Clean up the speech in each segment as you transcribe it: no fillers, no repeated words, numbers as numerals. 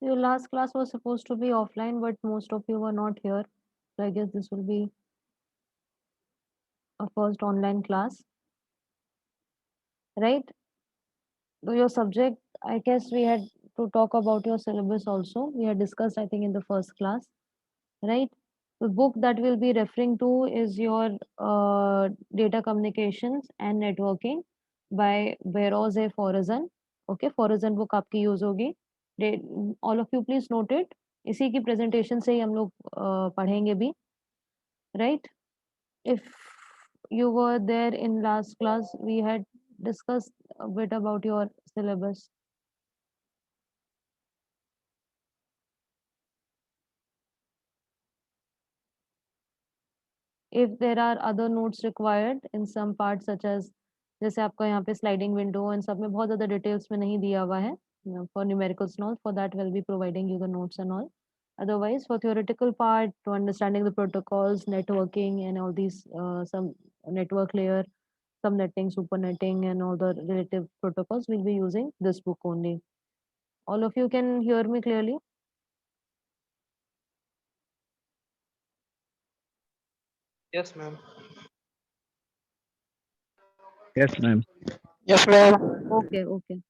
Your last class was supposed to be offline, but most of you were not here. So I guess this will be a first online class, right? So your subject, I guess we had to talk about your syllabus also. We had discussed, I think, in the first class, right? The book that we'll be referring to is your Data Communications and Networking by Beroz A. Forazan. Okay, Forazan book आपकी use होगी. All of you please note it. इसी की presentation से ही हम लोग पढ़ेंगे भी, right? If you were there in last class, we had discussed a bit about your syllabus. If there are other notes required in some parts such as जैसे आपका यहाँ पे sliding window and सब में बहुत ज़्यादा details में नहीं दिया हुआ है for numericals and all, for that we'll be providing you the notes and all. Otherwise, for theoretical part, to understanding the protocols, networking and all these some network layer, subnetting, supernetting and all the relative protocols, we'll be using this book only. All of you can hear me clearly? Yes, ma'am. Yes, ma'am. Yes, ma'am. Okay, okay.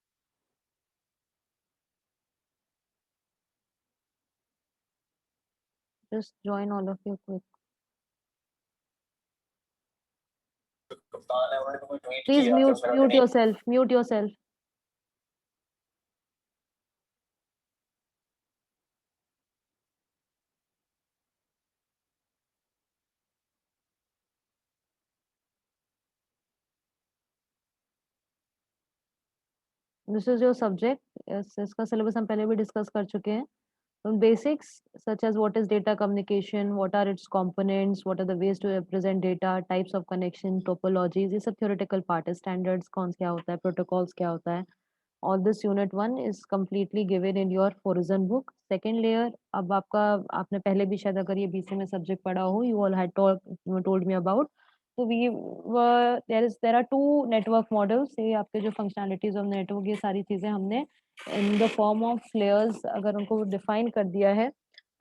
Just join all of you quick. Please mute yourself. Mute yourself. This is your subject. Yes, इसका syllabus हम पहले भी discuss कर चुके हैं. Basics such as what is data communication, what are its components, what are the ways to represent data, types of connection, topologies, ये सब theoretical part है. Standards कौन क्या होता है, protocols क्या होता है. All this unit 1 is completely given in your Horizon book. Second layer, अब आपका आपने पहले भी शायद अगर ये BC में subject पढ़ा हो, you all had told me about. So there are two network models. ये आपके जो functionalities of network ये सारी चीजें हमने in the form of layers अगर उनको define कर दिया है.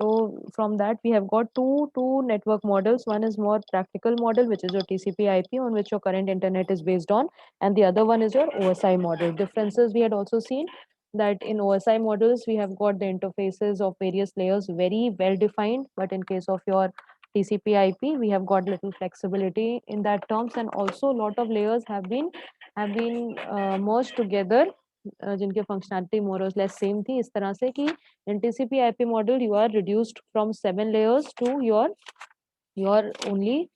So from that we have got two network models. One is more practical model, which is your TCP/IP, on which your current internet is based on, and the other one is your OSI model. Differences we had also seen that in OSI models we have got the interfaces of various layers very well defined, but in case of your TCP/IP we have got little flexibility in that terms, and also a lot of layers have been merged together जिनके functionality more or less same थी इस तरह से कि in TCP/IP model you are reduced from 7 layers to your only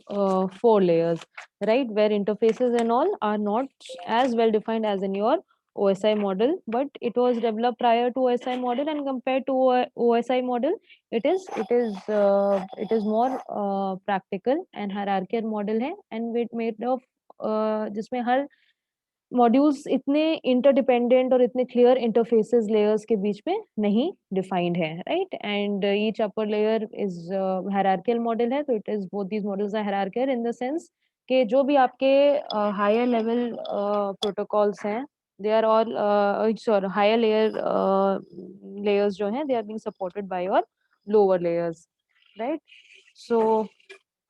4 layers, right, where interfaces and all are not as well defined as in your OSI model, but it was developed prior to OSI model, and compared to OSI model it is more practical and hierarchical model है, and it made of जिसमें हर modules इतने interdependent और इतने clear interfaces layers के बीच में नहीं defined है, right, and each upper layer is hierarchical model है, तो it is both these models are hierarchical in the sense कि जो भी आपके हायर लेवल प्रोटोकॉल्स हैं they are all sorry higher layers जो हैं they are being supported by your lower layers, right. So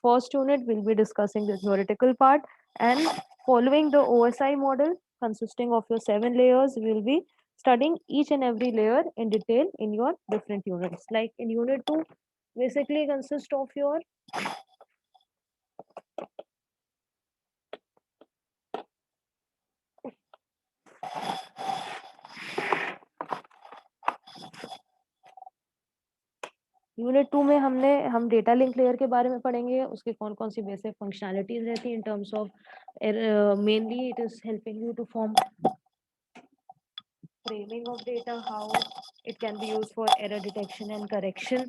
first unit we'll be discussing the theoretical part, and following the OSI model consisting of your 7 layers, we'll be studying each and every layer in detail in your different units. Like in unit 2 basically consists of your unit 2 में हम data link layer के बारे में पढ़ेंगे, उसके कौन कौन सी basic functionalities रहती हैं in terms of mainly it is helping you to form framing of data, how it can be used for error detection and correction,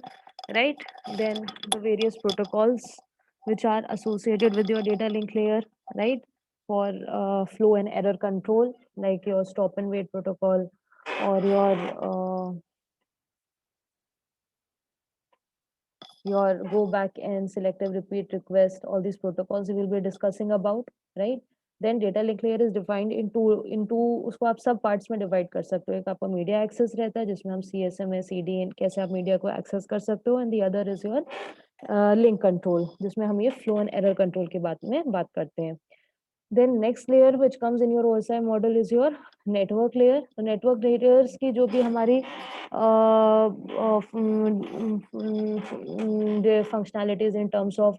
right? Then the various protocols which are associated with your data link layer, right? For flow and error control, like your stop and wait protocol or your go back and selective repeat request, all these protocols we will be discussing about, right? Then data link layer is defined into उसको आप सब parts में divide कर सकते हो। एक आपका media access रहता है जिसमें हम CSMA CD कैसे आप मीडिया को एक्सेस कर सकते हो, and the other is your link control जिसमें हम ये फ्लो एंड एरर कंट्रोल के बारे में बात करते हैं। Then next layer which comes in your OSI model is your network layer. तो network layers की जो भी हमारी the functionalities in terms of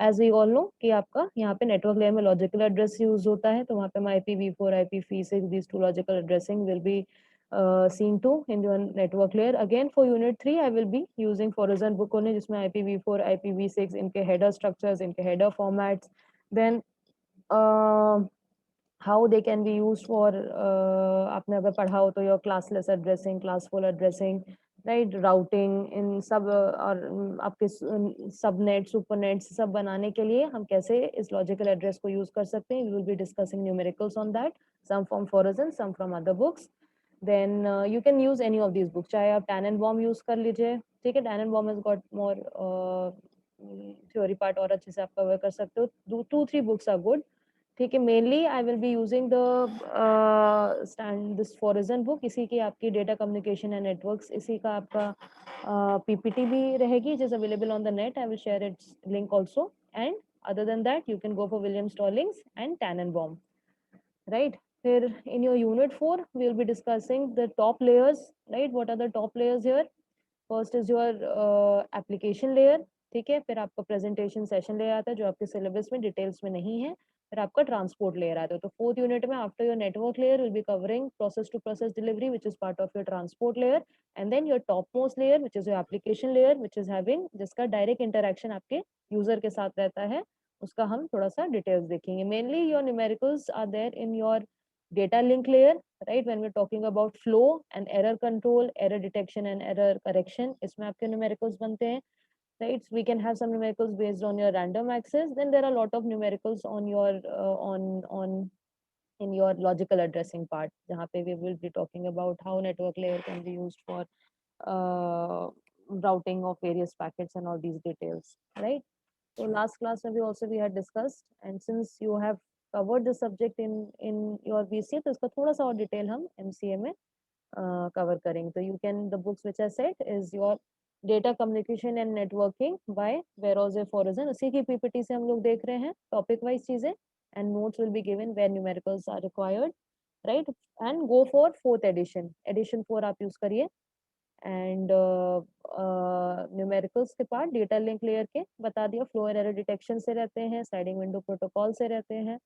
as we all know कि आपका यहाँ पे network layer में logical address use होता है, तो वहाँ पे IPv4, IPv6 these two logical addressing will be seen to in your network layer. Again for unit 3 I will be using Horizon book only जिसमें IPv4, IPv6 इनके header structures, इनके header formats, then how they can be used for आपने अगर पढ़ा हो तो your classless addressing, classful addressing, right, routing इन सब और आपके subnet, supernets सब बनाने के लिए हम कैसे इस logical address को use कर सकते हैं. We will be discussing numericals on that, some from Horizon, some from other books. Then you can use any of these books, चाहे आप Tannenbaum use कर लीजिए, ठीक है. Tannenbaum has got more theory part और अच्छे से आप cover कर सकते हो. 2-3 books are good. ठीक है. Mainly I will be using the stand this Horizon book. इसी की आपकी डेटा कम्युनिकेशन एंड नेटवर्क्स, इसी का आपका पीपीटी भी रहेगी it is available on the net. I will share its link also, and other than that you can go for William Stallings and Tannenbaum, right? फिर in your unit 4 we will be discussing the top layers, right? What are the top layers here? First is your application layer, ठीक है. फिर आपका presentation session layer आता है जो आपके syllabus में डिटेल्स में नहीं है. फिर आपका ट्रांसपोर्ट लेयर आता है. तो फोर्थ यूनिट में after your network layer will be covering process to process delivery which is part of your transport layer, and then your top most layer which is your application layer which is having जिसका direct interaction आपके user के साथ रहता है. उसका हम थोड़ा सा डिटेल्स देखेंगे. Mainly your numericals are there in your data link layer, right? When we're talking about flow and error control, error detection and error correction, इसमें आपके numericals बनते हैं, right? We can have some numericals based on your random access. Then there are a lot of numericals on your on in your logical addressing part, जहाँ पे we will be talking about how network layer can be used for uh, routing of various packets and all these details, right? So last class में भी also we had discussed, and since you have covered the subject in your BCA, तो इसका थोड़ा सा और detail हम MCA में cover करेंगे. तो you can, the books which I said is your data communication and networking by Veroze Horizon. उसी की PPT से हम लोग देख रहे हैं टॉपिक वाइज चीजें, and notes will be given where numericals are required, right? And go for 4th edition. Edition 4 आप यूज करिए. एंड न्यूमेरिकल्स के पार्ट डेटा लिंक लेयर के बता दिया, फ्लो एंड एरर डिटेक्शन से रहते हैं, स्लाइडिंग विंडो प्रोटोकॉल से रहते हैं,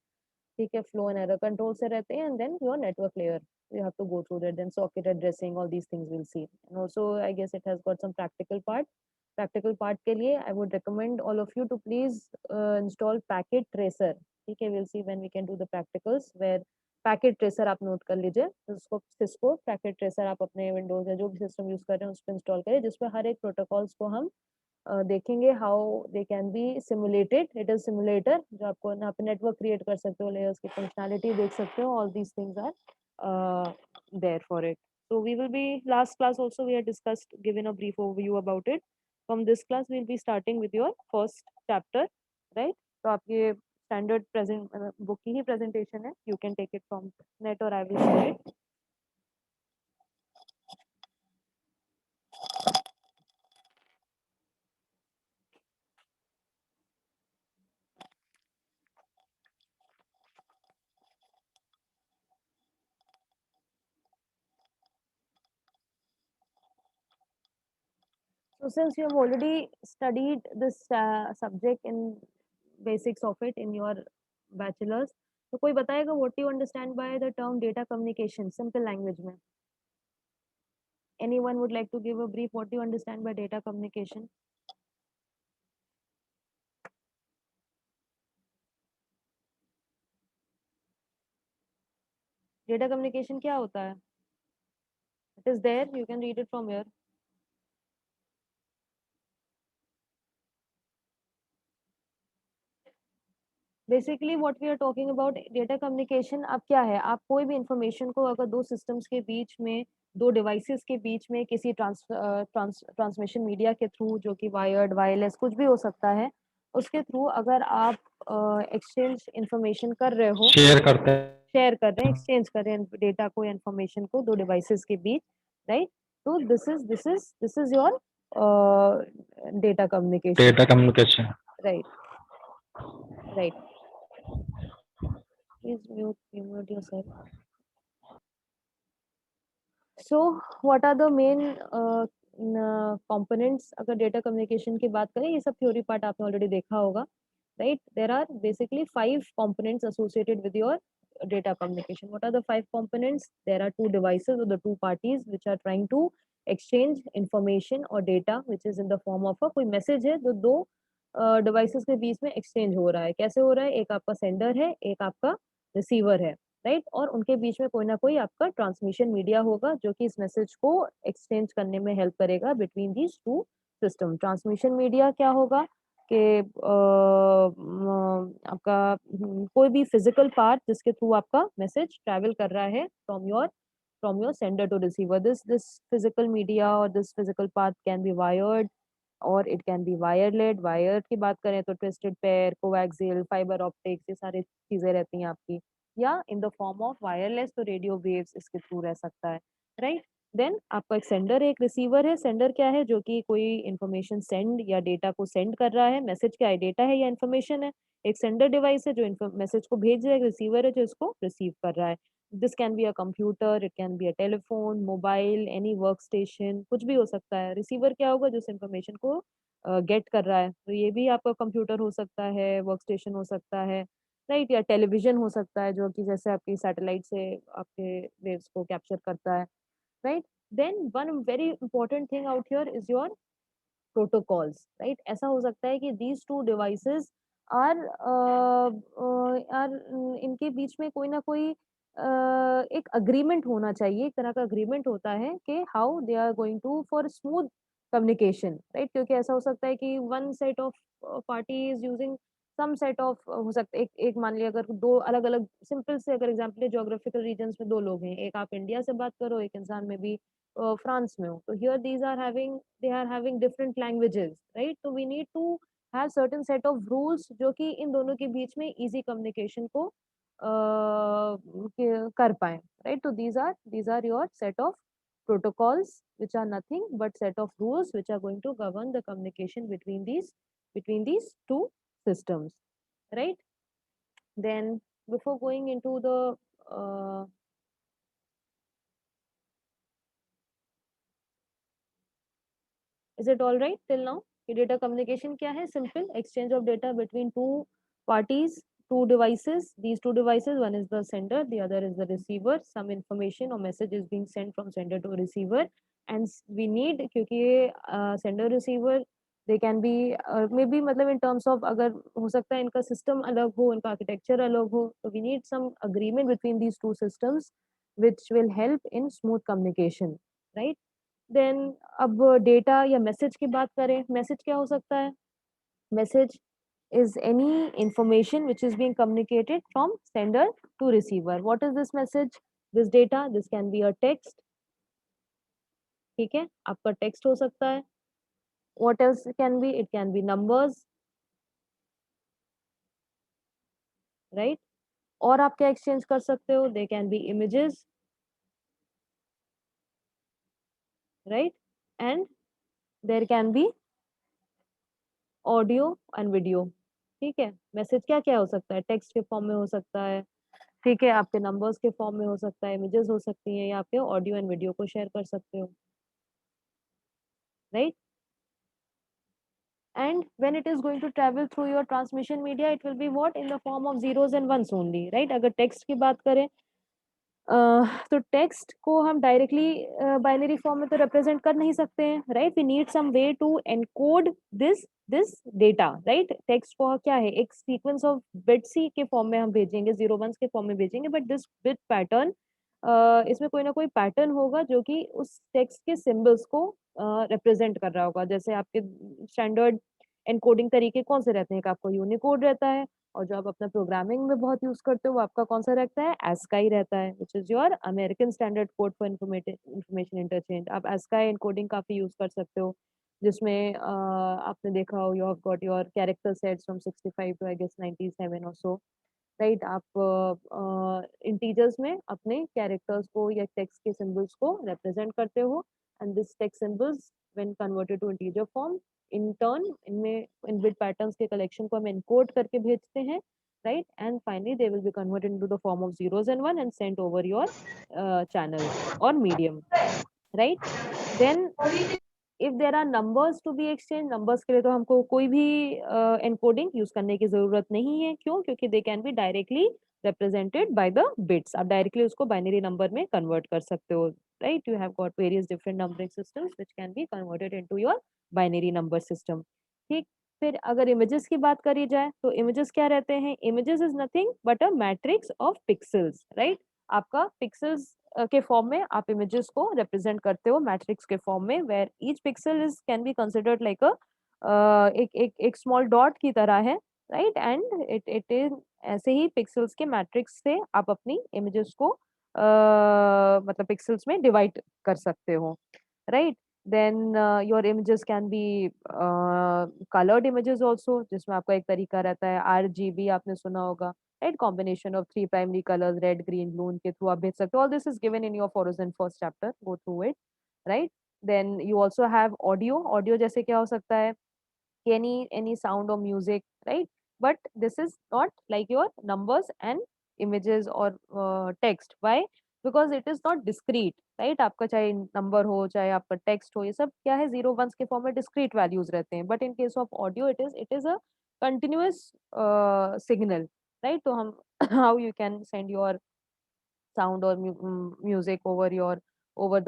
ठीक है, फ्लो एंड एरर कंट्रोल से रहते हैं, and then your network layer you have to go through that, then socket addressing, all these things we'll see. And also I guess it has got some practical part के लिए I would recommend all of you to please install packet tracer, ठीक है. we'll see when we can do the practicals where packet tracer आप note कर लीजिए. उसको Cisco packet tracer आप अपने विंडोज या जो भी सिस्टम यूज कर रहे हैं उस पर इंस्टॉल करिए, जिसपे हर एक प्रोटोकॉल्स को हम देखेंगे how they can be simulated. It is simulator जो आपको यहाँ पे नेटवर्क क्रिएट कर सकते हो, लेयर्स की फंक्शनैलिटी देख सकते हो. All these things are there for it. So we will be, last class also we had discussed, given a brief overview about it. From this class we'll be starting with your first chapter, right? तो आपके standard present book की ही presentation है. You can take it from net और I will share it. So since you have already studied this subject in basics of it in your bachelor's, तो कोई बताएगा what do you understand by the term data communication, simple language में? Anyone would like to give a brief, what do you understand by data communication? Data communication क्या होता है? It is there, you can read it from here. Basically what we are talking about data communication. अब क्या है, आप कोई भी information को अगर दो सिस्टम्स के बीच में, दो डिवाइसेस के बीच में किसी ट्रांसमिशन मीडिया के थ्रू, जो कि वायर्ड वायरलेस कुछ भी हो सकता है, उसके थ्रू अगर आप एक्सचेंज इंफॉर्मेशन कर रहे हो, शेयर करते हैं शेयर कर रहे हैं, एक्सचेंज कर रहे हैं डेटा को, इंफॉर्मेशन को दो डिवाइसेस के बीच, राइट? तो this is your data communication, data communication. Right? Right, please mute yourself. So what are the main components? अगर डेटा कम्युनिकेशन की बात करें, ये सब थ्योरी पार्ट आपने ऑलरेडी देखा होगा, right? There are basically 5 components associated with your data communication. What are the 5 components? There are 2 devices or the 2 parties which are trying to exchange information or data which is in the form of कोई message है जो दो devices के बीच में exchange हो रहा है। कैसे हो रहा है? एक आपका सेंडर है, एक आपका रिसीवर है, राइट? और उनके बीच में कोई ना कोई आपका ट्रांसमिशन मीडिया होगा जो कि इस मैसेज को एक्सचेंज करने में हेल्प करेगा between these two system. Transmission media क्या होगा कि आपका कोई भी फिजिकल पार्ट जिसके थ्रू आपका मैसेज ट्रैवल कर रहा है from your sender to receiver. This physical media or this physical path can be wired और इट कैन बी वायरलेड। वायर्ड की बात करें तो twisted pair, coaxial, fibre optics, ये सारी चीजें रहती हैं आपकी, या इन द फॉर्म ऑफ वायरलेस तो रेडियो वेव्स इसके थ्रू रह सकता है, राइट? देन आपका एक सेंडर है, एक रिसीवर है। सेंडर क्या है? जो कि कोई इंफॉर्मेशन सेंड या डेटा को सेंड कर रहा है। मैसेज क्या है? डेटा है या इंफॉर्मेशन है? एक सेंडर डिवाइस है जो मैसेज को भेज रहा है, एक रिसीवर है जो इसको रिसीव कर रहा है। This can be a computer, it can be a telephone, mobile, any work station, कुछ भी हो सकता है। रिसीवर क्या होगा? जो इस इंफॉर्मेशन को गेट कर रहा है, तो ये भी आपका कंप्यूटर हो सकता है, वर्क स्टेशन हो सकता है, राइट? या टेलीविजन हो सकता है जो कि जैसे आपकी सैटेलाइट से आपके वेव्स को कैप्चर करता है, right? Then one very important thing out here is your protocols, right? ऐसा हो सकता है कि these two devices are are इनके बीच में कोई ना कोई एक अग्रीमेंट होना चाहिए। एक तरह का अग्रीमेंट होता है कि how they are going to for smooth communication, right? क्योंकि ऐसा हो सकता है कि one set of party is using some set of, हो सकता है एक एक मान लिया अगर दो अलग अलग सिंपल से अगर एग्जांपल है, ज्योग्राफिकल रीजन्स में दो लोग हैं, एक आप इंडिया से बात करो, एक इंसान में भी फ्रांस में हो, तो here these are having, they are having different languages, right? So we need to have certain set of rules जो कि इन दोनों के बीच में easy communication को कर पाए, right? So these are your set of protocols which are nothing but set of rules which are going to govern the communication between these two systems, right? Then before going into the uh, is it all right till now? कि data communication क्या है? Simple exchange of data between two parties, two devices. These two devices, one is the sender, the other is the receiver. Some information or message is being sent from sender to receiver, and we need, क्योंकि ये sender receiver they can be maybe मतलब in terms of, अगर हो सकता है इनका system अलग हो, इनका architecture अलग हो, तो we need some agreement between these two systems which will help in smooth communication, right? Then अब डेटा या मैसेज की बात करें, मैसेज क्या हो सकता है? Message is any information which is being communicated from sender to receiver. What is this message? This data, this can be a text, ठीक है? आपका टेक्स्ट हो सकता है। What else can be? It can be numbers, right? और आप क्या exchange कर सकते हो? They can be images, right? And there can be audio and video, ठीक है? मैसेज क्या क्या हो सकता है? टेक्स्ट के फॉर्म में हो सकता है, ठीक है? आपके नंबर्स के फॉर्म में हो सकता है, इमेजेस हो सकती हैं, या आपके ऑडियो एंड वीडियो को शेयर कर सकते हो, right? And when it is going to travel through your transmission media, it will be what? In the form of zeros and ones only, right? अगर टेक्स्ट की बात करें, तो टेक्स्ट को हम डायरेक्टली बाइनरी फॉर्म में तो रिप्रेजेंट कर नहीं सकते हैं, right? We need some way to encode this this data, right? Text को क्या है? एक सीक्वेंस ऑफ बिट्स ही के फॉर्म में हम भेजेंगे, जीरो वंस के फॉर्म में भेजेंगे, बट दिस बिट पैटर्न, इसमें कोई ना कोई पैटर्न होगा जो कि उस टेक्स्ट के सिंबल्स को रिप्रेजेंट कर रहा होगा। जैसे आपके स्टैंडर्ड एनकोडिंग तरीके कौन से रहते हैं? एक आपको यूनिकोड रहता है, और जो आप अपना प्रोग्रामिंग में बहुत यूज करते हो वो आपका कौन सा रहता है? ASCII रहता है, which is your American standard code for information interchange. आप ASCII एनकोडिंग काफी यूज कर सकते हो। जिसमें आपने देखा हो you have got your character sets from 65 to I guess 97 और सो, राइट? आप इंटीजर्स में अपने कैरेक्टर्स को या टेक्स्ट के सिंबल्स को रिप्रेजेंट करते हो, and this text symbols when converted to integer form, in turn इनमें इन बिट पैटर्न्स के कलेक्शन को हम एनकोड करके भेजते हैं, right? And finally they will be converted into the form of zeros and one and sent over your channel or medium, right? Then if there are numbers to be exchange, numbers के लिए तो हमको कोई भी encoding use करने की जरूरत नहीं है। क्यों? क्योंकि they can be directly represented by the bits। आप डायरेक्टली उसको बाइनरी नंबर में कन्वर्ट कर सकते हो, right? You have got various different numbering systems which can be converted into your binary number system, ठीक? फिर अगर इमेजेस की बात करी जाए तो इमेजेस क्या रहते हैं? Images is nothing but a matrix of pixels, right? आपका पिक्सेल्स के फॉर्म में आप इमेजेस को रिप्रेजेंट करते हो मैट्रिक्स के फॉर्म में, where each pixel is can be considered like a एक स्मॉल डॉट की तरह है, राइट? एंड इट इज ऐसे ही पिक्सेल्स के मैट्रिक्स से आप अपनी इमेजेस को मतलब पिक्सेल्स में डिवाइड कर सकते हो, right? Then your images can be coloured images also, जिसमें आपका एक तरीका रहता है RGB, आपने सुना होगा, right? Combination of 3 primary colours red green blue, उनके थ्रू आप भेज सकते हो। All this is given in your frozen first chapter, go through it, right? Then you also have audio. Audio जैसे क्या हो सकता है? any sound or music, right? But this is not like your numbers and images or text. Why? Because it is not discrete, right? आपका चाहे number हो चाहे आपका टेक्स्ट हो, ये सब क्या है? जीरो वंस के फॉर्म में डिस्क्रीट वैल्यूज रहते हैं, but in case of audio it is a continuous signal, right? तो हम how you can send your sound or music over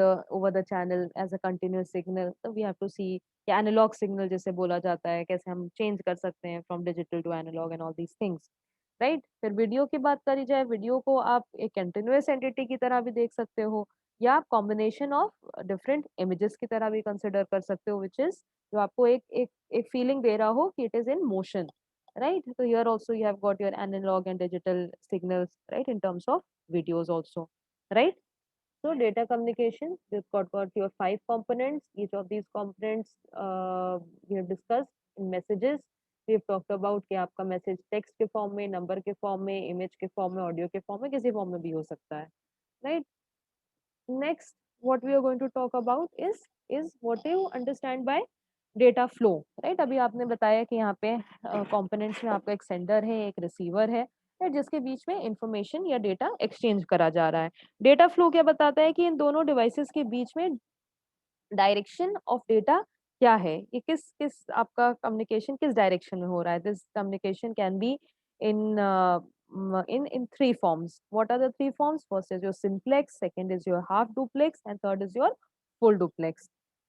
the channel as a continuous signal, so we have to see कि analogue signal जैसे बोला जाता है, कैसे हम change कर सकते हैं from digital to analogue and all these things, right? फिर वीडियो की बात करी जाए, वीडियो को आप एक कंटिन्यूअस एंटिटी की तरह भी देख सकते हो, या आप कॉम्बिनेशन ऑफ डिफरेंट इमेजेस की तरह भी कंसिडर कर सकते हो, विच इज जो आपको एक फीलिंग दे रहा हो कि it is in motion, right? So here also you have got your analog and digital signals, right, in terms of videos also, right? So data communication, you've got your 5 components. Each of these components we have discussed in messages. We've talked about कि आपका message text के form में, number के form में, image के form में, audio के form में, किसी फॉर्म में भी हो सकता है, right? Next, what we are going to talk about is what do you understand by data flow, right? अभी आपने बताया कि यहाँ पे कंपोनेंट्स में आपका एक सेंडर है, एक रिसीवर है, right? जिसके बीच में इंफॉर्मेशन या डेटा एक्सचेंज करा जा रहा है। डेटा फ्लो क्या बताता है? कि इन दोनों डिवाइसेस के बीच में डायरेक्शन ऑफ डेटा क्या है, ये किस किस आपका कम्युनिकेशन किस डायरेक्शन में हो रहा है। This communication can be in in three forms. What are the three forms? First is your simplex, second is your half duplex, and third is your full duplex.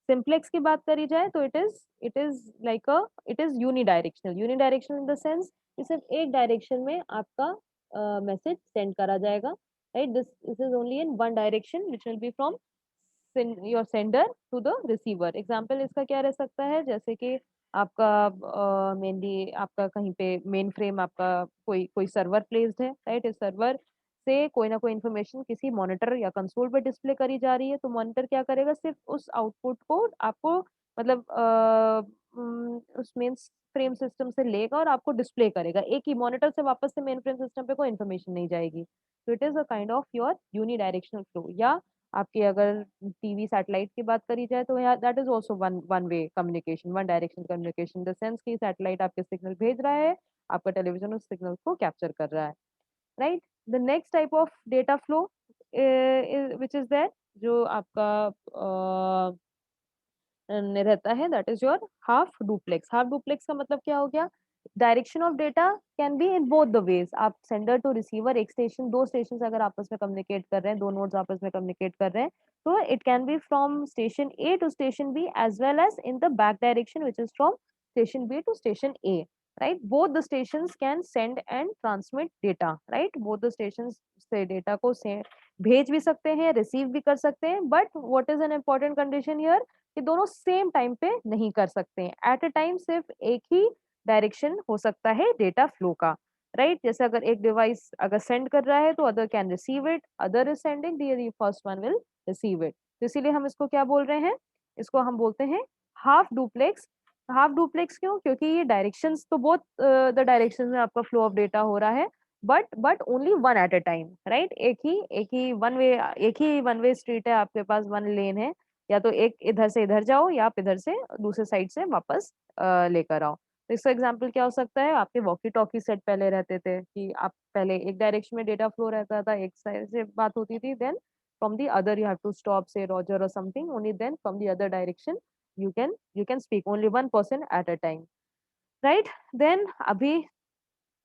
Simplex की बात करी जाए तो it is unidirectional. Unidirectional in the sense कि सिर्फ एक direction में आपका मैसेज सेंड करा जाएगा, right? This is only in one direction, which will be from your sender to the receiver। Example इसका क्या रह सकता है? जैसे कि आपका मेनली आपका कहीं पे मेन फ्रेम आपका कोई कोई सर्वर प्लेस्ड है, राइट? इस सर्वर से कोई ना कोई इन्फॉर्मेशन किसी मॉनिटर या कंसोल पे डिस्प्ले करी जा रही है, तो मॉनिटर क्या करेगा? सिर्फ उस आउटपुट को आपको मतलब उस मेन फ्रेम सिस्टम से लेगा और आपको डिस्प्ले करेगा। एक ही मॉनिटर से वापस से मेन फ्रेम सिस्टम पे कोई इन्फॉर्मेशन नहीं जाएगी। तो it is a kind of your unidirectional flow. या आपकी अगर टीवी सैटेलाइट की बात करी जाए तो that is also one way communication, one direction communication, in the sense कि सैटेलाइट आपके सिग्नल भेज रहा है, आपका टेलीविजन उस सिग्नल को कैप्चर कर रहा है, right? The next type of data flow which is that जो आपका रहता है, that is your half duplex. Half duplex का मतलब क्या हो गया? Direction of data can be in both the ways. आप सेंडर टू रिसीवर, एक स्टेशन दो स्टेशन अगर आपस में कम्युनिकेट कर रहे हैं, दो नोड्स आपस में कम्युनिकेट कर रहे हैं, तो it can be from station A to station B as well as in the back direction which is from station B to station A, right? Both the stations can send and transmit data, right? Both the stations से data को भेज भी सकते हैं, receive भी कर सकते हैं, but what is an important condition here कि दोनों सेम टाइम पे नहीं कर सकते हैं। एट अ टाइम सिर्फ एक ही डायरेक्शन हो सकता है डेटा फ्लो का, राइट? जैसे अगर एक डिवाइस अगर सेंड कर रहा है तो other can receive it, other is sending, the first one will receive it. तो इसीलिए हम इसको क्या बोल रहे हैं? इसको हम बोलते हैं हाफ डुप्लेक्स क्यों? क्योंकि ये डायरेक्शंस तो बोथ द डायरेक्शन में आपका फ्लो ऑफ डेटा हो रहा है, but only one at a time, right? एक ही वन वे स्ट्रीट है, आपके पास वन लेन है, या तो एक इधर से इधर जाओ या आप इधर से दूसरे साइड से वापस लेकर आओ। तो इसका एग्जाम्पल क्या हो सकता है? आपके वॉकी टॉकी सेट पहले रहते थे कि आप पहले एक डायरेक्शन में डेटा फ्लो रहता था, एक साइड से बात होती थी, then from the other you have to stop, say Roger or something, only then from the other direction you can speak only one person at a time, right? Then अभी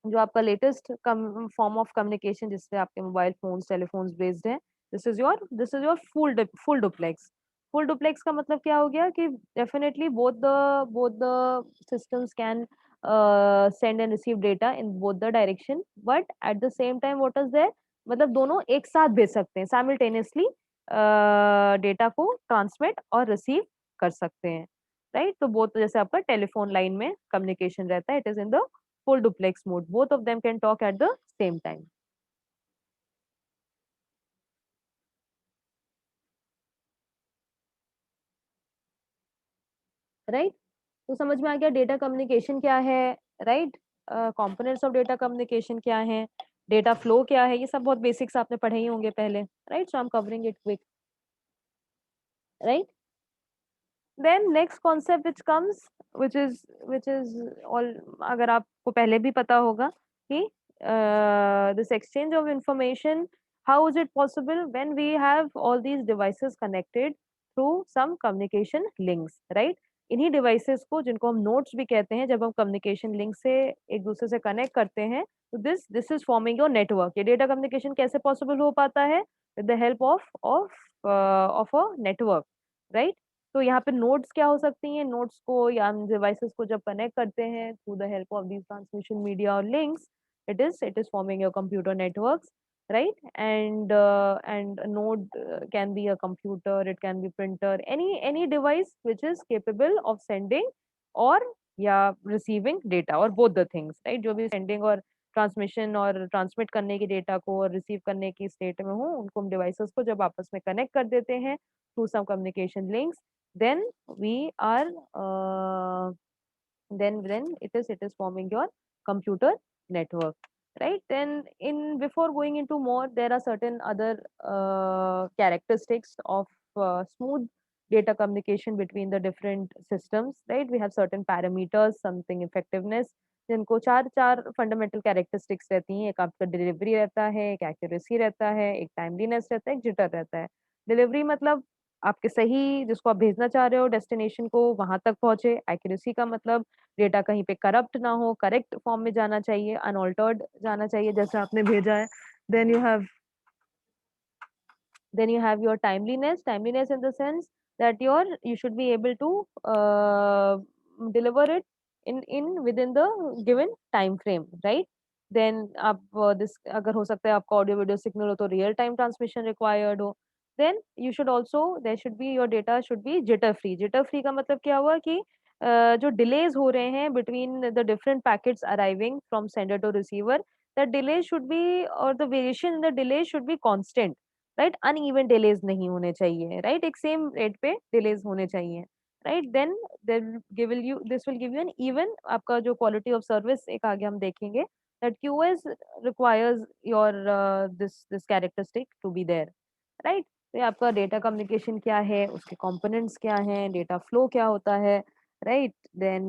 जो आपका लेटेस्ट फॉर्म ऑफ कम्युनिकेशन जिससे आपके mobile phones telephones based है, this is your full duplex. Full duplex का मतलब क्या हो गया कि definitely both the systems can send and receive data in both the direction, but at the same time what is there, मतलब दोनों एक साथ भेज सकते हैं साइमल्टेनियसली, डेटा को ट्रांसमिट और रिसीव कर सकते हैं, राइट? तो बोथ जैसे आपका टेलीफोन लाइन में कम्युनिकेशन रहता है, it is in the full duplex mode. Both of them can talk at the same time. Right? तो समझ में आ गया डेटा कम्युनिकेशन क्या है, right? Components of data communication क्या है, डेटा फ्लो क्या है, ये सब बहुत बेसिक्स आपने पढ़े ही होंगे पहले, right? So I am covering it quick, right? Then next concept which comes, which is all, अगर आपको पहले भी पता होगा कि this exchange of information, how is it possible when we have all these devices connected through some communication links, right? इन्हीं devices को, जिनको हम नोड्स भी कहते हैं, जब हम कम्युनिकेशन लिंक से एक दूसरे से कनेक्ट करते हैं, तो this is forming your network. ये डेटा कम्युनिकेशन कैसे पॉसिबल हो पाता है? With the help of of of a network, right? तो यहाँ पे नोड्स क्या हो सकती हैं? नोड्स को या हम डिवाइसेस को जब कनेक्ट करते हैं through the help of these transmission media और links, it is forming your computer networks, right? And a node can be a computer, it can be printer, any device which is capable of sending or या receiving data, और both the things, right? जो भी sending और transmission और transmit करने की data को और रिसीव करने की स्टेट में हो, उनको हम डिवाइसेस को जब आपस में कनेक्ट कर देते हैं through some communication links, then we are then it is forming your computer network, right? Then in before going into more, there are certain other characteristics of smooth data communication between the different systems, right? We have certain parameters, something effectiveness, जिनको चार चार fundamental characteristics रहती हैं। एक आपका delivery रहता है, एक एक्यूरेसी रहता है, एक टाइमलीनेस रहता है, एक जिटर रहता है। डिलीवरी मतलब आपके सही जिसको आप भेजना चाह रहे हो डेस्टिनेशन को वहां तक पहुंचे। एक्यूरेसी का मतलब डेटा कहीं पे करप्ट ना हो, करेक्ट फॉर्म में जाना चाहिए, अनऑल्टर्ड जाना चाहिए जैसे आपने भेजा है। Then you have then you have your timeliness in the sense that you should be able to deliver it in within the given time frame, right? Then आप this अगर हो सकता है आपका ऑडियो वीडियो सिग्नल हो तो real time transmission required हो। then you should also there should be your data should be jitter free का मतलब क्या हुआ कि जो डिलेज हो रहे हैं between the different packets arriving from sender to receiver, that delay should be और the variation in the delay should be constant, right? Uneven delays नहीं होने चाहिए, राइट? एक सेम रेट पे डिलेज होने चाहिए, right? Then this will give you an even आपका जो क्वालिटी ऑफ सर्विस एक आगे हम देखेंगे, that QoS requires your this characteristic to be there, right? तो ये आपका डेटा कम्युनिकेशन क्या है, उसके कंपोनेंट्स क्या हैं, डेटा फ्लो क्या होता है, right? Then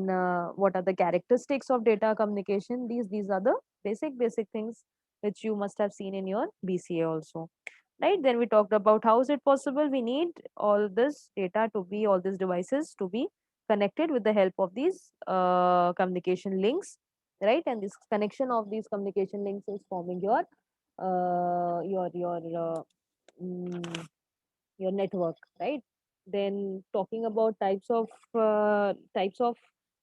what are the characteristics of data communication, these are the basic things which you must have seen in your BCA also, right? Then we talked about how is it possible we need all this data to be, all these devices to be connected with the help of these communication links, right? And this connection of these communication links is forming your mm, your network, right? Then talking about types of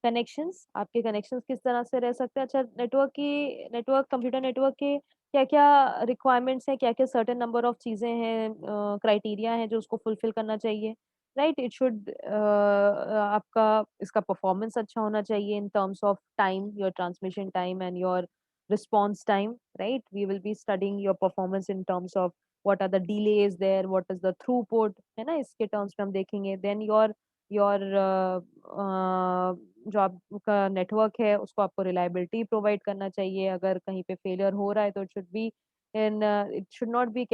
connections, आपके connections किस तरह से रह सकते हैं? अच्छा, network computer network के क्या क्या रिक्वायरमेंट्स हैं, क्या क्या सर्टेन नंबर ऑफ चीजें हैं, क्राइटेरिया हैं जो उसको फुलफिल करना चाहिए, राइट? इट शुड आपका इसका परफॉर्मेंस अच्छा होना चाहिए in terms of time, your transmission time and your response time, right? We will be studying your performance in terms of what are the delays there, what is the throughput, है ना? इसके terms में हम देखेंगे। then your your जो आपका network है उसको आपको रिलायबिलिटी प्रोवाइड करना चाहिए। अगर कहीं पे फेलियर हो रहा है तो it should not be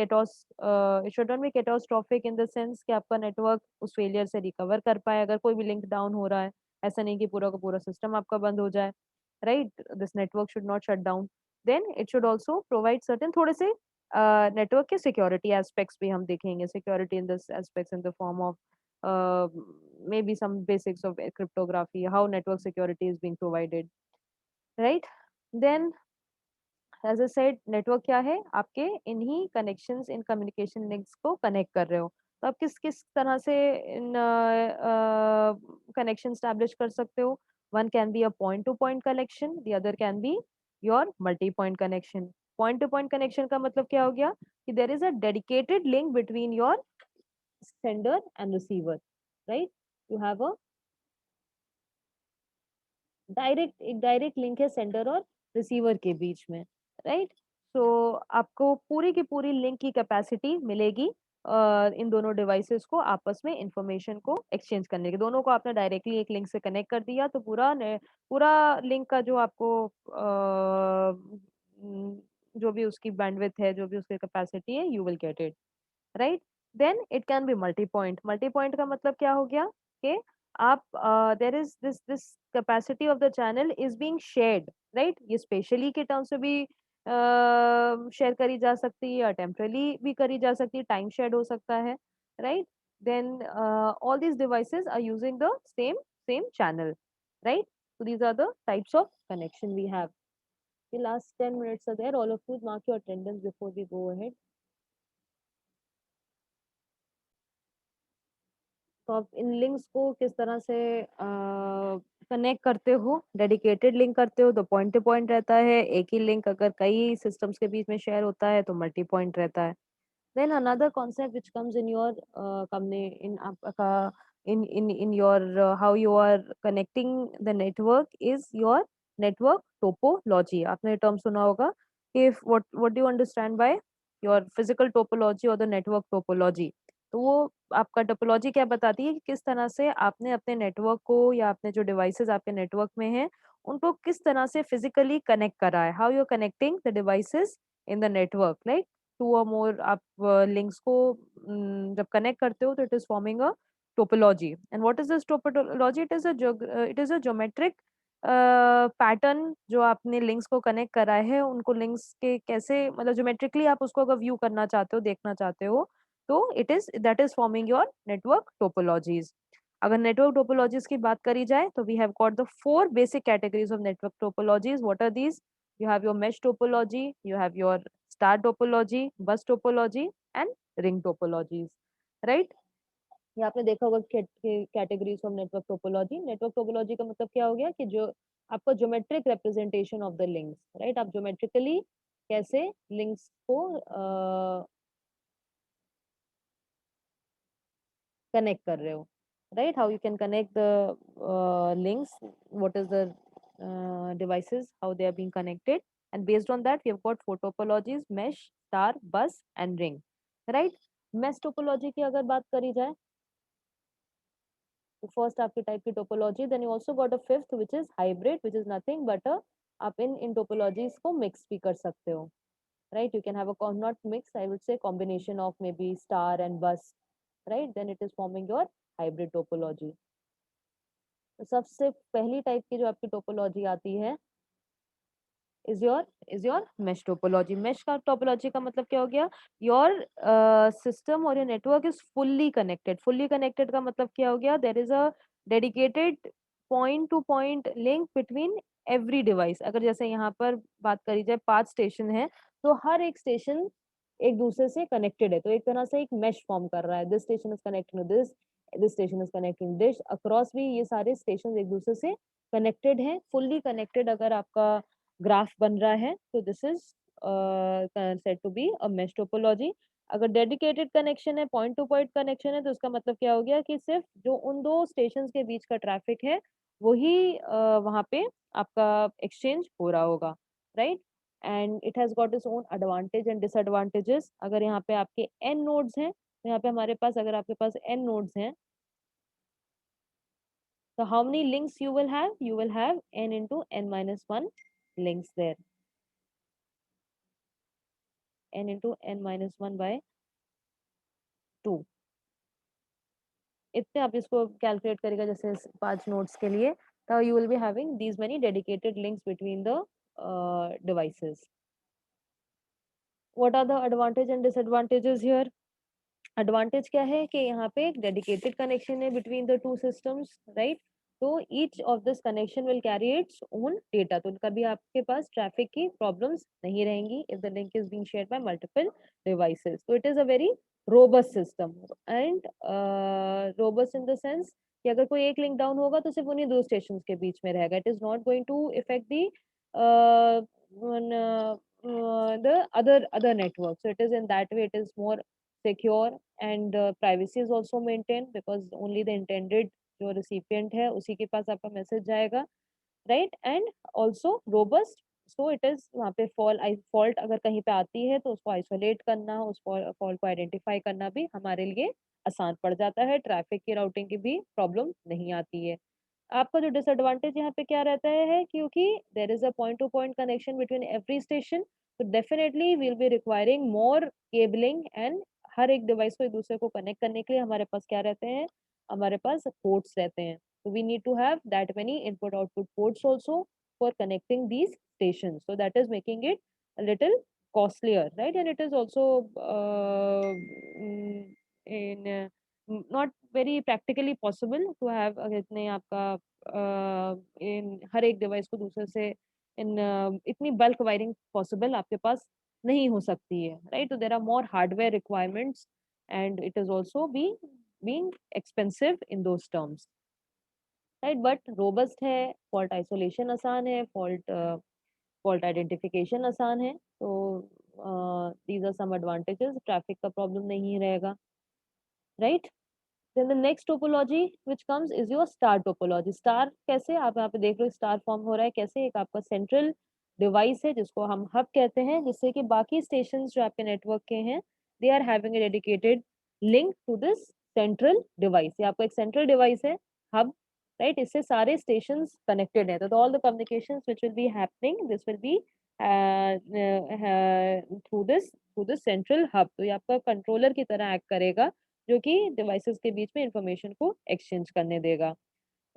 catastrophic in the sense कि आपका नेटवर्क उस फेलियर से रिकवर कर पाए। अगर कोई भी लिंक डाउन हो रहा है, ऐसा नहीं कि पूरा का पूरा सिस्टम आपका बंद हो जाए, right? This network should not shut down. Then it should also provide certain थोड़े से नेटवर्क के सिक्योरिटी एस्पेक्ट्स भी हम देखेंगे। Security in this aspects in the form of maybe some basics of cryptography, how network security is being provided, right? Then as a said network क्या है? आपके इन्हीं कनेक्शंस, इन कम्युनिकेशन लिंक्स को कनेक्ट कर रहे हो। तो आप किस किस तरह से इन कनेक्शन स्टैब्लिश कर सकते हो? One can be a point to point connection, the other can be your multi point connection. Point to point connection का मतलब क्या हो गया कि there is a dedicated link between your sender and receiver, right? You have a एक direct link है sender और receiver के बीच में, राइट? सो आपको पूरी की पूरी लिंक की कैपेसिटी मिलेगी इन दोनों डिवाइसेस को आपस में इंफॉर्मेशन को एक्सचेंज करने की। दोनों को आपने डायरेक्टली एक लिंक से कनेक्ट कर दिया तो पूरा लिंक का जो आपको जो भी उसकी बैंडविड्थ है, जो भी उसकी कैपेसिटी है, you will get it, right? Then it can be multi point. Multi point का मतलब क्या हो गया कि आप there is this capacity of the channel is being shared, right? ये स्पेशली के टर्म से भी शेयर करी जा सकती है या टेम्परली भी करी जा सकती है, टाइम शेयर्ड हो सकता है, right? Then all these devices are using the same channel, right? So these are the types of connection we have. The last 10 minutes are there. All of you mark your attendance before we go ahead. तो आप इन links को किस तरह से connect करते हो? Dedicated link करते हो तो पॉइंट टू पॉइंट रहता है। एक ही लिंक अगर कई सिस्टम्स के बीच में शेयर होता है तो मल्टी पॉइंट रहता है। Then another concept which comes in your in your how you are connecting the network is your network topology. आपने ये term सुना होगा कि what do you understand by your physical topology or the network topology? तो वो आपका topology क्या बताती है कि किस तरह से आपने अपने नेटवर्क को या अपने जो डिवाइसेस आपके नेटवर्क में हैं उनको किस तरह से फिजिकली कनेक्ट करा है। How you are connecting the devices in the network, like to और मोर आप लिंक्स को जब कनेक्ट करते हो तो it is forming a topology. And what is this topology? It is a geometric pattern जो आपने लिंक्स को कनेक्ट करा है उनको लिंक्स के कैसे मतलब ज्योमेट्रिकली आप उसको अगर व्यू करना चाहते हो, देखना चाहते हो, तो it is that is forming your network topologies. अगर नेटवर्क टोपोलॉजीज की बात करी जाए तो we have got the four basic categories of network topologies. What are these? You have your mesh topology, you have your star topology, bus topology and ring topologies, right? ये आपने देखा होगा categories of network topology. Network topology का मतलब क्या हो गया कि जो आपका geometric representation of the links, right? आप ज्योमेट्रिकली कैसे लिंक्स को कनेक्ट कर रहे हो, right? How you can connect the links, what is the devices, how they are being connected, and based on that we have got four topologies: mesh, star, bus and ring, right? mesh topology की अगर बात करी जाए तो first आपकी type की topology. Then you also got a fifth which is hybrid, which is nothing but आप इन टोपोलॉजीज को मिक्स भी कर सकते हो, right? You can have a not mix, I would say combination of maybe star and bus, right? Then it is forming your hybrid topology. तो सबसे पहली टाइप की जो आपकी टोपोलॉजी आती है is your mesh topology. Mesh का topology का मतलब क्या हो गया? योर सिस्टम और your network is fully connected. Fully connected का मतलब क्या हो गया? There is a dedicated point to point link between every device. अगर जैसे यहाँ पर बात करी जाए 5 स्टेशन है तो हर एक स्टेशन एक दूसरे से कनेक्टेड है, तो एक तरह से एक मेश फॉर्म कर रहा है। This station is connecting to this station is connecting this, across भी ये सारे स्टेशन एक दूसरे से कनेक्टेड हैं। फुल्ली कनेक्टेड अगर आपका ग्राफ बन रहा है तो this is said to be a mesh topology. अगर डेडिकेटेड कनेक्शन है, पॉइंट टू पॉइंट कनेक्शन है, तो उसका मतलब क्या हो गया कि सिर्फ जो उन दो स्टेशंस के बीच का ट्रैफिक है वही वहां पे आपका एक्सचेंज हो रहा होगा, right? And it has got its own advantage and disadvantages. अगर यहाँ पे आपके n नोड्स हैं तो यहाँ पे हमारे पास, अगर आपके पास n नोड्स हैं So how many links you will have? You will have n into n minus 1 links there. N into n minus 1 by 2. इतने आप इसको कैलकुलेट करेगा जैसे 5 नोड्स के लिए, तो you will be having these many dedicated links between the devices. What are the advantage and disadvantages here? Advantage क्या है कि यहाँ पे एक डेडिकेटेड कनेक्शन है between the two systems, right? तो each of this connection will carry its own data, तो कभी आपके पास ट्रैफिक की प्रॉब्लम्स नहीं रहेंगी if the link is being shared by multiple devices. तो it is a very robust system. And robust in the sense कि अगर कोई एक लिंक डाउन होगा तो सिर्फ उन्हीं दो स्टेशन के बीच में रहेगा. It is not going to effect the the other network. So it is in that way, it is more secure and privacy is also maintained because only the intended जो recipient है उसी के पास आपका message जाएगा, right? And also robust, so it is वहाँ पे fault अगर कहीं पे आती है तो उसको isolate करना, उस fault को identify करना भी हमारे लिए आसान पड़ जाता है. ट्रैफिक की राउटिंग की भी प्रॉब्लम नहीं आती है. आपका जो डिसएडवांटेज यहाँ पे क्या रहता है, क्योंकि there is a point to point connection between every station, तो definitely will be requiring more cabling and हर एक डिवाइस को एक दूसरे को कनेक्ट करने के लिए हमारे पास क्या रहते हैं, हमारे पास पोर्ट्स रहते हैं. तो we need to have that many input output ports also for connecting these stations, so that is making it a little costlier, right? And it is also in not very practically possible to have इतने आपका इन हर एक डिवाइस को दूसरे से इन इतनी bulk wiring possible आपके पास नहीं हो सकती है, राइट? तो there are more hardware requirements and it is also being expensive in those terms, right? But robust है, फॉल्ट आइसोलेशन आसान है, फॉल्ट आइडेंटिफिकेशन आसान है. तो these are some advantages. Traffic का प्रॉब्लम नहीं रहेगा, right? Then the next topology which comes is your star topology. Star कैसे, आप यहाँ पे देख रहे हो स्टार फॉर्म हो रहा है कैसे, एक आपका सेंट्रल डिवाइस है जिसको हम हब कहते हैं, जिससे कि बाकी स्टेशंस जो आपके नेटवर्क के हैं they are having a dedicated link to this central device. ये आपका एक सेंट्रल डिवाइस है, हब, राइट? इससे सारे स्टेशंस कनेक्टेड है, तो all the communications which will be happening this will be through this central hub. तो ये आपका कंट्रोलर की तरह एक्ट करेगा जो कि डिवाइसेस के बीच में इंफॉर्मेशन को एक्सचेंज करने देगा,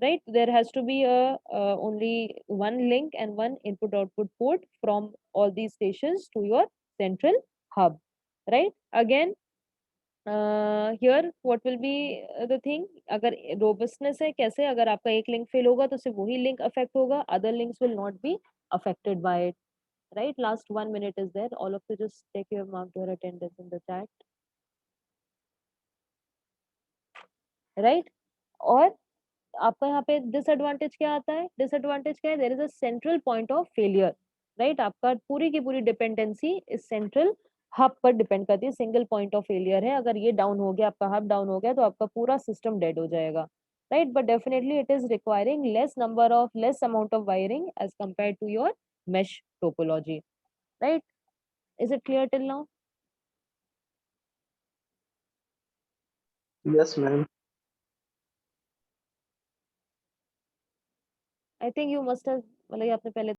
right? There has to be only one link and one input output port from all these stations to your central hub, right? Again here what will be the thing, अगर robustness है कैसे, अगर आपका एक link fail होगा तो सिर्फ वही लिंक अफेक्ट होगा, other links will not be affected by it, right? Last 1 minute is there, all of you just take your mark your attendance in the chat, right? और आपका यहाँ पे डिसएडवांटेज क्या आता है, डिसएडवांटेज क्या है, there is a central point of failure, right? आपका पूरी की पूरी डिपेंडेंसी इस सेंट्रल हब पर डिपेंड करती है, सिंगल पॉइंट ऑफ फेलियर है, अगर ये डाउन हो गया, आपका हब डाउन हो गया तो आपका पूरा सिस्टम डेड हो जाएगा, right? But definitely it is requiring less amount of wiring as compare to your mesh topology, right? Is it clear till now? Yes, ma'am. I think you must have, मतलब ये आपने पहले